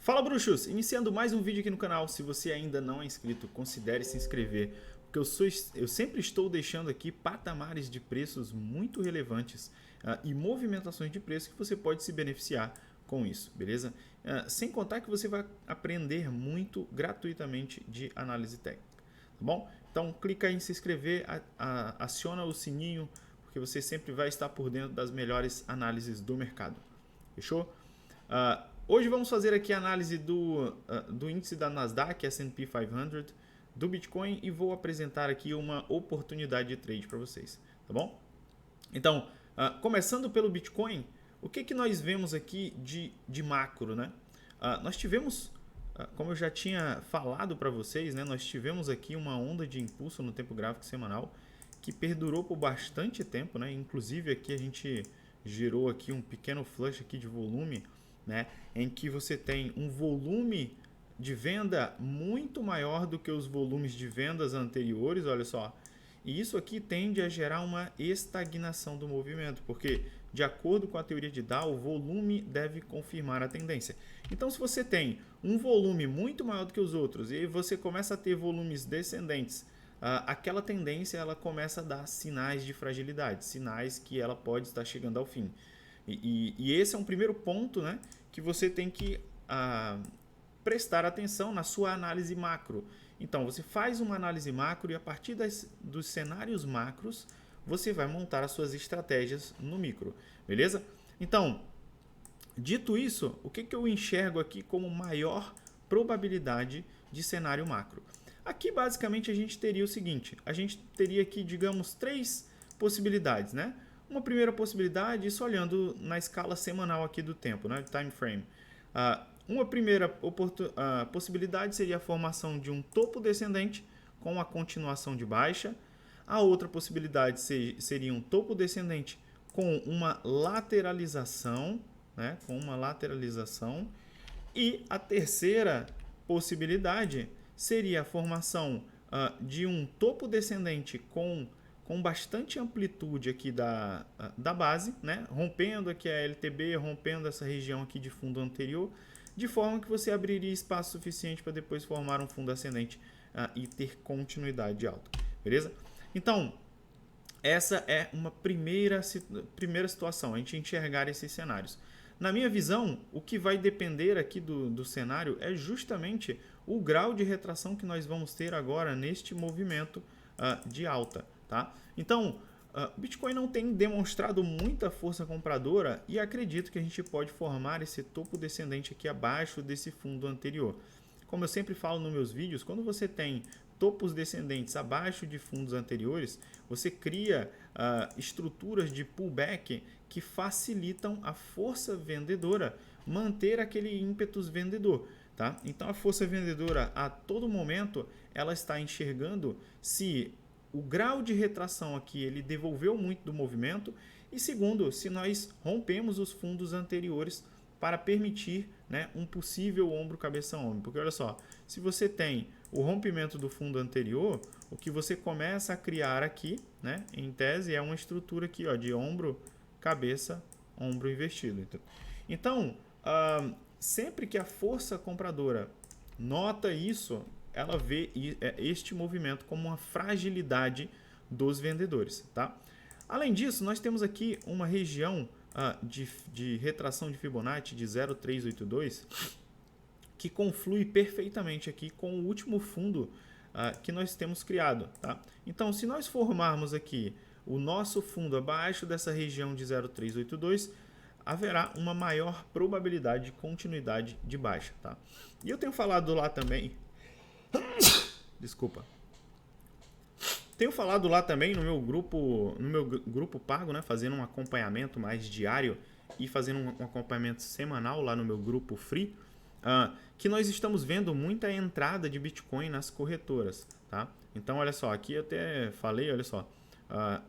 Fala bruxos! Iniciando mais um vídeo aqui no canal. Se você ainda não é inscrito, considere se inscrever, porque eu sempre estou deixando aqui patamares de preços muito relevantes e movimentações de preço que você pode se beneficiar com isso, beleza? Sem contar que você vai aprender muito gratuitamente de análise técnica, tá bom? Então clica aí em se inscrever, aciona o sininho, porque você sempre vai estar por dentro das melhores análises do mercado, fechou? Hoje vamos fazer aqui a análise do índice da Nasdaq, S&P 500, do Bitcoin e vou apresentar aqui uma oportunidade de trade para vocês, tá bom? Então, começando pelo Bitcoin, o que nós vemos aqui de macro, né? Nós tivemos, como eu já tinha falado para vocês, né, nós tivemos aqui uma onda de impulso no tempo gráfico semanal que perdurou por bastante tempo, né? Inclusive aqui a gente gerou aqui um pequeno flush aqui de volume, né, em que você tem um volume de venda muito maior do que os volumes de vendas anteriores, olha só. E isso aqui tende a gerar uma estagnação do movimento, porque de acordo com a teoria de Dow, o volume deve confirmar a tendência. Então, se você tem um volume muito maior do que os outros e você começa a ter volumes descendentes, aquela tendência ela começa a dar sinais de fragilidade, sinais que ela pode estar chegando ao fim. E esse é um primeiro ponto, né, que você tem que prestar atenção na sua análise macro. Então, você faz uma análise macro e a partir dos cenários macros, você vai montar as suas estratégias no micro, beleza? Então, dito isso, o que eu enxergo aqui como maior probabilidade de cenário macro? Aqui, basicamente, a gente teria o seguinte, a gente teria aqui, digamos, três possibilidades, né? Uma primeira possibilidade, isso olhando na escala semanal aqui do tempo, né, time frame. Uma primeira possibilidade seria a formação de um topo descendente com a continuação de baixa. A outra possibilidade seria um topo descendente com uma lateralização, né, E a terceira possibilidade seria a formação de um topo descendente com bastante amplitude aqui da base, né? Rompendo aqui a LTB, rompendo essa região aqui de fundo anterior, de forma que você abriria espaço suficiente para depois formar um fundo ascendente e ter continuidade de alta, beleza? Então, essa é uma primeira situação, a gente enxergar esses cenários. Na minha visão, o que vai depender aqui do cenário é justamente o grau de retração que nós vamos ter agora neste movimento de alta. Tá? Então, o Bitcoin não tem demonstrado muita força compradora e acredito que a gente pode formar esse topo descendente aqui abaixo desse fundo anterior. Como eu sempre falo nos meus vídeos, quando você tem topos descendentes abaixo de fundos anteriores, você cria estruturas de pullback que facilitam a força vendedora manter aquele ímpetus vendedor. Tá? Então, a força vendedora, a todo momento, ela está enxergando se o grau de retração aqui ele devolveu muito do movimento e segundo, se nós rompemos os fundos anteriores para permitir, né, um possível ombro, cabeça, ombro. Porque olha só, se você tem o rompimento do fundo anterior, o que você começa a criar aqui, né, em tese, é uma estrutura aqui ó, de ombro, cabeça, ombro invertido. Então, sempre que a força compradora nota isso, ela vê este movimento como uma fragilidade dos vendedores. Tá? Além disso, nós temos aqui uma região de retração de Fibonacci de 0,382 que conflui perfeitamente aqui com o último fundo que nós temos criado. Tá? Então, se nós formarmos aqui o nosso fundo abaixo dessa região de 0,382, haverá uma maior probabilidade de continuidade de baixa. Tá? E eu tenho falado lá também... Desculpa. Tenho falado lá também no meu grupo pago, né, fazendo um acompanhamento mais diário e fazendo um acompanhamento semanal lá no meu grupo free, que nós estamos vendo muita entrada de Bitcoin nas corretoras, tá? Então, olha só, aqui eu até falei, olha só,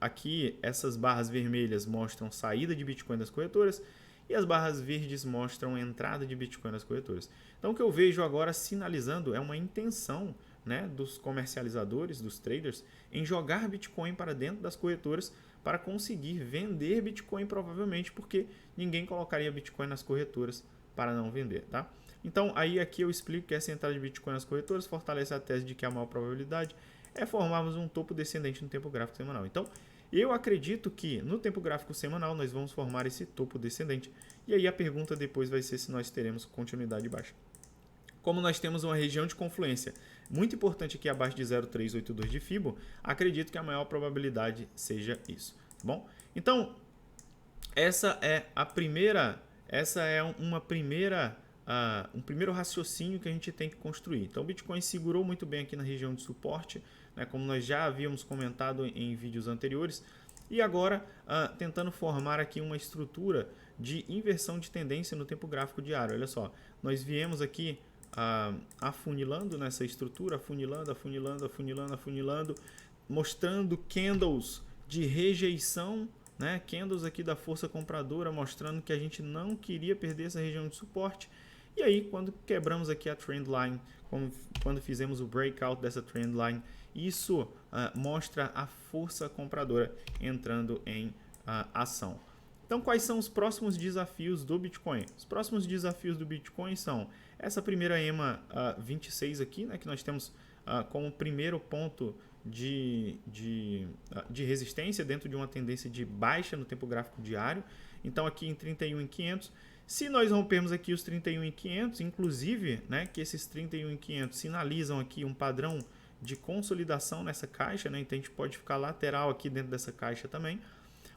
aqui essas barras vermelhas mostram saída de Bitcoin das corretoras e as barras verdes mostram entrada de Bitcoin nas corretoras. Então, o que eu vejo agora sinalizando é uma intenção, né, dos comercializadores, dos traders, em jogar Bitcoin para dentro das corretoras para conseguir vender Bitcoin provavelmente, porque ninguém colocaria Bitcoin nas corretoras para não vender. Tá? Então, aí aqui eu explico que essa entrada de Bitcoin nas corretoras fortalece a tese de que a maior probabilidade é formarmos um topo descendente no tempo gráfico semanal. Então, eu acredito que no tempo gráfico semanal nós vamos formar esse topo descendente. E aí a pergunta depois vai ser se nós teremos continuidade baixa. Como nós temos uma região de confluência muito importante aqui abaixo de 0,382 de Fibo, acredito que a maior probabilidade seja isso. Tá bom? Então, um primeiro raciocínio que a gente tem que construir. Então, o Bitcoin segurou muito bem aqui na região de suporte, né, como nós já havíamos comentado em vídeos anteriores, e agora tentando formar aqui uma estrutura de inversão de tendência no tempo gráfico diário. Olha só, nós viemos aqui afunilando nessa estrutura, afunilando, mostrando candles de rejeição, né? Candles aqui da força compradora, mostrando que a gente não queria perder essa região de suporte. E aí, quando quebramos aqui a trendline, quando fizemos o breakout dessa trendline, isso mostra a força compradora entrando em ação. Então, quais são os próximos desafios do Bitcoin? Os próximos desafios do Bitcoin são essa primeira EMA 26 aqui, né, que nós temos como primeiro ponto de resistência dentro de uma tendência de baixa no tempo gráfico diário. Então, aqui em 31.500, se nós rompermos aqui os 31.500, inclusive, né, que esses 31.500 sinalizam aqui um padrão de consolidação nessa caixa, né, então a gente pode ficar lateral aqui dentro dessa caixa também.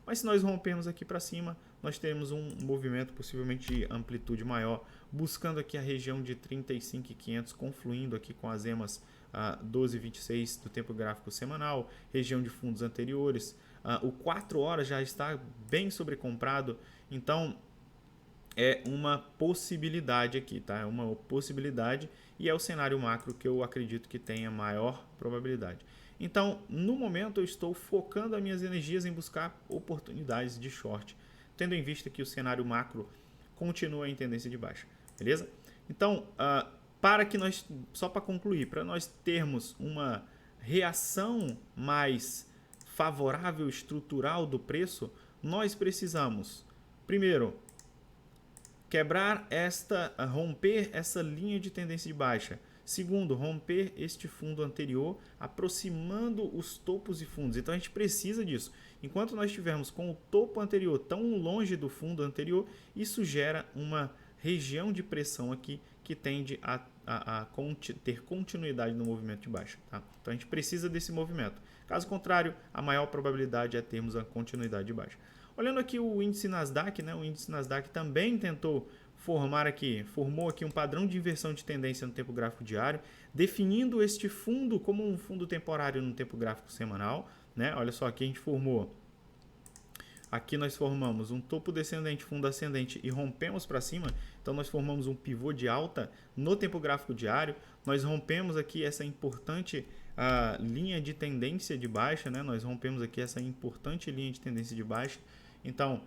Mas se nós rompermos aqui para cima, nós teremos um movimento possivelmente de amplitude maior, buscando aqui a região de 35.500, confluindo aqui com as EMAs 12.26 do tempo gráfico semanal, região de fundos anteriores. O 4 horas já está bem sobrecomprado, então é uma possibilidade aqui, tá? É uma possibilidade e é o cenário macro que eu acredito que tenha maior probabilidade. Então, no momento, eu estou focando as minhas energias em buscar oportunidades de short, tendo em vista que o cenário macro continua em tendência de baixa, beleza? Então, só para concluir, para nós termos uma reação mais favorável estrutural do preço, nós precisamos, primeiro, romper essa linha de tendência de baixa. Segundo, romper este fundo anterior, aproximando os topos e fundos. Então a gente precisa disso. Enquanto nós estivermos com o topo anterior tão longe do fundo anterior, isso gera uma região de pressão aqui que tende a ter continuidade no movimento de baixa. Tá? Então a gente precisa desse movimento. Caso contrário, a maior probabilidade é termos a continuidade de baixa. Olhando aqui o índice Nasdaq, né? O índice Nasdaq também formou aqui um padrão de inversão de tendência no tempo gráfico diário, definindo este fundo como um fundo temporário no tempo gráfico semanal, né? Olha só, aqui nós formamos um topo descendente, fundo ascendente e rompemos para cima, então nós formamos um pivô de alta no tempo gráfico diário, nós rompemos aqui essa importante linha de tendência de baixa, né? Nós rompemos aqui essa importante linha de tendência de baixa. Então,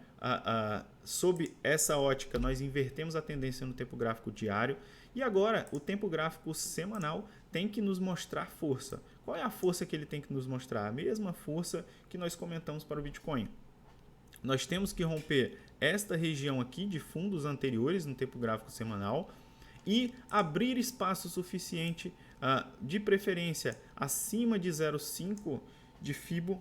sob essa ótica, nós invertemos a tendência no tempo gráfico diário e agora o tempo gráfico semanal tem que nos mostrar força. Qual é a força que ele tem que nos mostrar? A mesma força que nós comentamos para o Bitcoin. Nós temos que romper esta região aqui de fundos anteriores no tempo gráfico semanal e abrir espaço suficiente, de preferência acima de 0,5 de Fibo,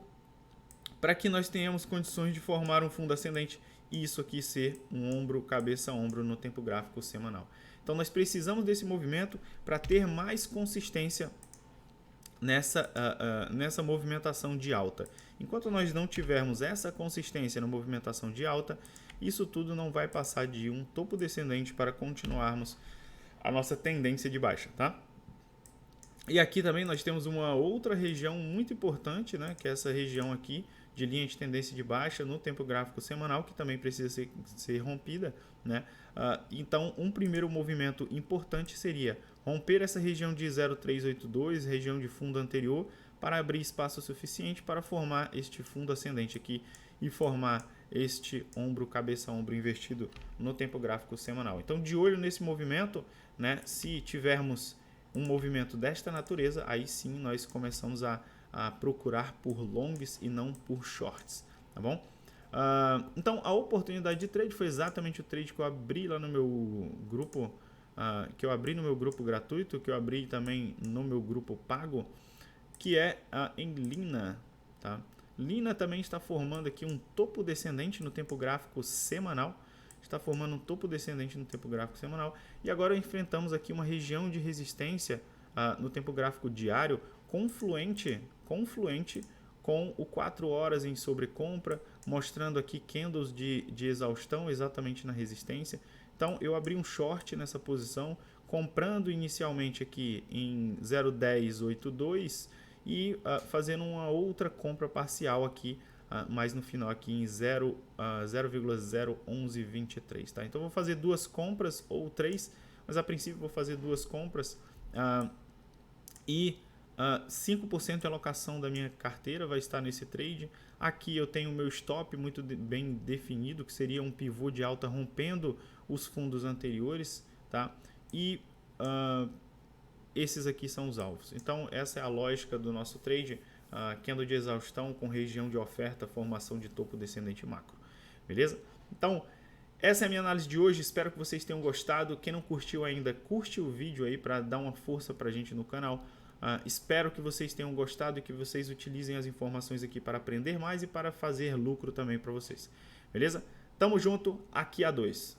para que nós tenhamos condições de formar um fundo ascendente e isso aqui ser um ombro, cabeça, ombro no tempo gráfico semanal. Então nós precisamos desse movimento para ter mais consistência nessa movimentação de alta. Enquanto nós não tivermos essa consistência na movimentação de alta, isso tudo não vai passar de um topo descendente para continuarmos a nossa tendência de baixa, tá? E aqui também nós temos uma outra região muito importante, né, que é essa região aqui de linha de tendência de baixa no tempo gráfico semanal, que também precisa ser rompida, né? Então, um primeiro movimento importante seria romper essa região de 0,382, região de fundo anterior, para abrir espaço suficiente para formar este fundo ascendente aqui e formar este ombro, cabeça, ombro invertido no tempo gráfico semanal. Então, de olho nesse movimento, né? Se tivermos um movimento desta natureza, aí sim nós começamos a procurar por longs e não por shorts, tá bom? Então a oportunidade de trade foi exatamente o trade que eu abri lá no meu grupo que eu abri no meu grupo gratuito, que eu abri também no meu grupo pago, que é em Lina, tá? Lina também está formando aqui um topo descendente no tempo gráfico semanal. Está formando um topo descendente no tempo gráfico semanal. E agora enfrentamos aqui uma região de resistência no tempo gráfico diário confluente com o 4 horas em sobrecompra, mostrando aqui candles de exaustão exatamente na resistência. Então eu abri um short nessa posição, comprando inicialmente aqui em 0,1082 e fazendo uma outra compra parcial aqui, mais no final aqui em 0,01123. Tá? Então vou fazer duas compras ou três, mas a princípio vou fazer duas compras e 5% de alocação da minha carteira vai estar nesse trade. Aqui eu tenho o meu stop muito bem definido, que seria um pivô de alta rompendo os fundos anteriores, tá? E esses aqui são os alvos. Então essa é a lógica do nosso trade, candle de exaustão com região de oferta, formação de topo descendente macro, beleza? Então essa é a minha análise de hoje, espero que vocês tenham gostado. Quem não curtiu ainda, curte o vídeo aí para dar uma força pra gente no canal. Espero que vocês tenham gostado e que vocês utilizem as informações aqui para aprender mais e para fazer lucro também para vocês, beleza? Tamo junto, aqui a 2.